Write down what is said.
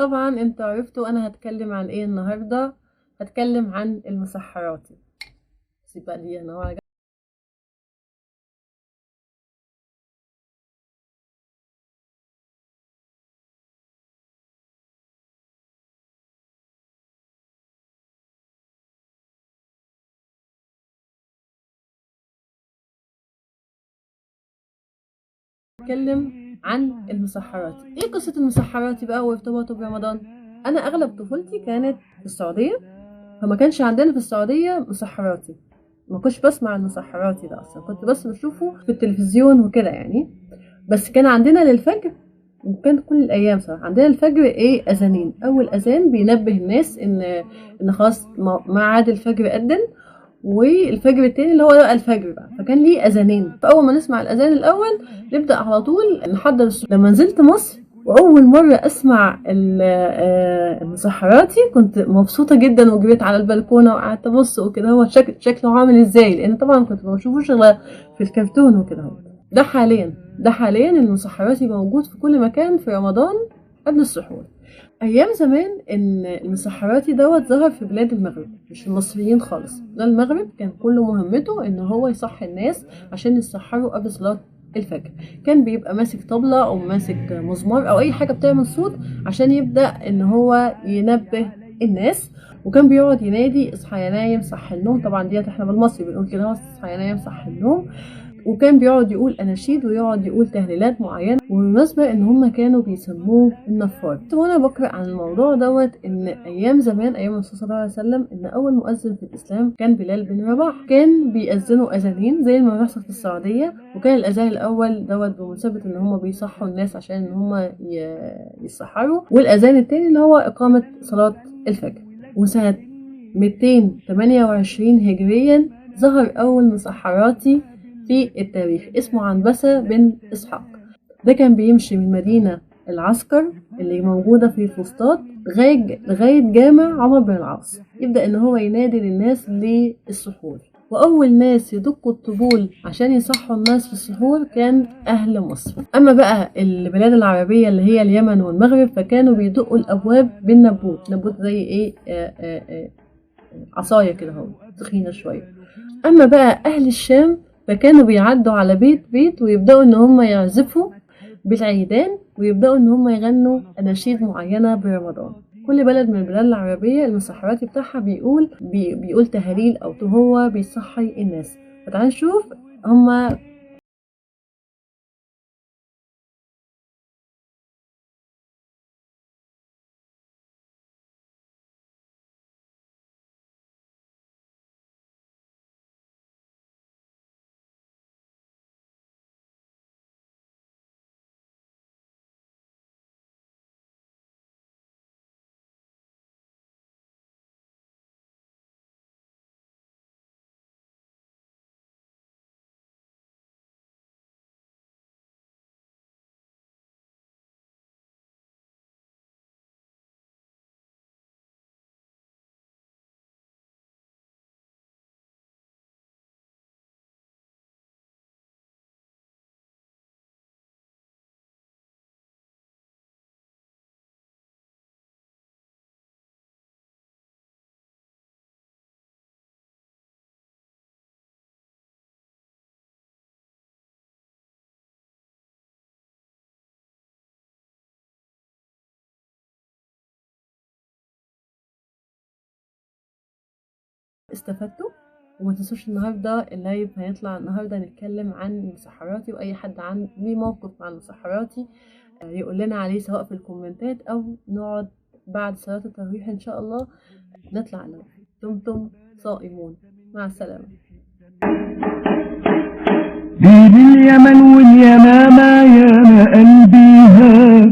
طبعا انتوا عرفتوا انا هتكلم عن ايه النهارده. هتكلم عن المسحراتي. سيب بقى دي انا وارجع. هتكلم عن المسحراتي. ايه قصه المسحراتي بقى وارتباطه برمضان؟ انا اغلب طفولتي كانت في السعوديه، فما كانش عندنا في السعوديه مسحراتي. ما كنتش بسمع المسحراتي ده اصلا، كنت بس بشوفه في التلفزيون وكده يعني. بس كان عندنا للفجر، وكان كل الايام صراحه عندنا الفجر ايه اذانين. اول اذان بينبه الناس ان خلاص ميعاد الفجر اذن، والفجر التاني اللي هو بقى الفجر بقى، فكان ليه اذانين. فاول ما نسمع الاذان الاول نبدا على طول نحضر الصبح. لما نزلت مصر واول مره اسمع المسحراتي كنت مبسوطه جدا، وجريت على البلكونه وقعدت ابص وكده هو شكله عامل ازاي، لان طبعا كنت ما بشوفوش غير في الكرتون وكده. هو ده حاليا المسحراتي موجود في كل مكان في رمضان قبل السحور. ايام زمان ان المسحراتي دوت ظهر في بلاد المغرب، مش المصريين خالص. ده المغرب كان كل مهمته ان هو يصحي الناس عشان يسحروا قبل صلاة الفجر. كان بيبقى ماسك طبلة او ماسك مزمار او اي حاجة بتعمل صوت عشان يبدأ ان هو ينبه الناس. وكان بيقعد ينادي اصحى يا نايم صح النوم. طبعا ديت احنا بالمصري بنقول كده، هو اصحى يا نايم صح النوم. وكان بيقعد يقول اناشيد ويقعد يقول تهليلات معينه. وبالمناسبه ان هم كانوا بيسموه النفار. وانا بقرا عن الموضوع دوت ان ايام زمان ايام الرسول صلى الله عليه وسلم ان اول مؤذن في الاسلام كان بلال بن رباح. كان بيأذنوا اذانين زي ما بيحصل في السعوديه. وكان الاذان الاول دوت بمثابه ان هم بيصحوا الناس عشان ان هم يسحروا، والاذان التاني اللي هو اقامه صلاه الفجر. وسنه 228 هجريا ظهر اول مسحراتي في التاريخ، اسمه عنبسة بن إسحاق. ده كان بيمشي من مدينة العسكر اللي موجودة في فسطاط لغاية جامع عمرو بن العاص. يبدأ إن هو ينادي للناس للسحور. وأول ناس يدقوا الطبول عشان يصحوا الناس في السحور كان أهل مصر. أما بقى البلاد العربية اللي هي اليمن والمغرب فكانوا بيدقوا الأبواب بالنبوت. نبوت زي إيه؟ عصاية كده هو تخينة شوية. أما بقى أهل الشام فكانوا بيعدوا على بيت بيت ويبدأوا ان هم يعزفوا بالعيدان، ويبدأوا ان هم يغنوا اناشيد معينة برمضان. كل بلد من البلاد العربية المسحراتي بتاعها بيقول تهاليل او هو بيصحي الناس. فتعال نشوف هما. استفدتوا؟ وما تنسوش النهارده اللايف هيطلع النهارده نتكلم عن المسحراتي، واي حد ليه موقف مع المسحراتي يقول لنا عليه سواء في الكومنتات او نقعد بعد صلاة التراويح ان شاء الله نطلع لايف. دمتم صائمون. مع السلامة. دين اليمن واليمامة يا ما قلبي هاب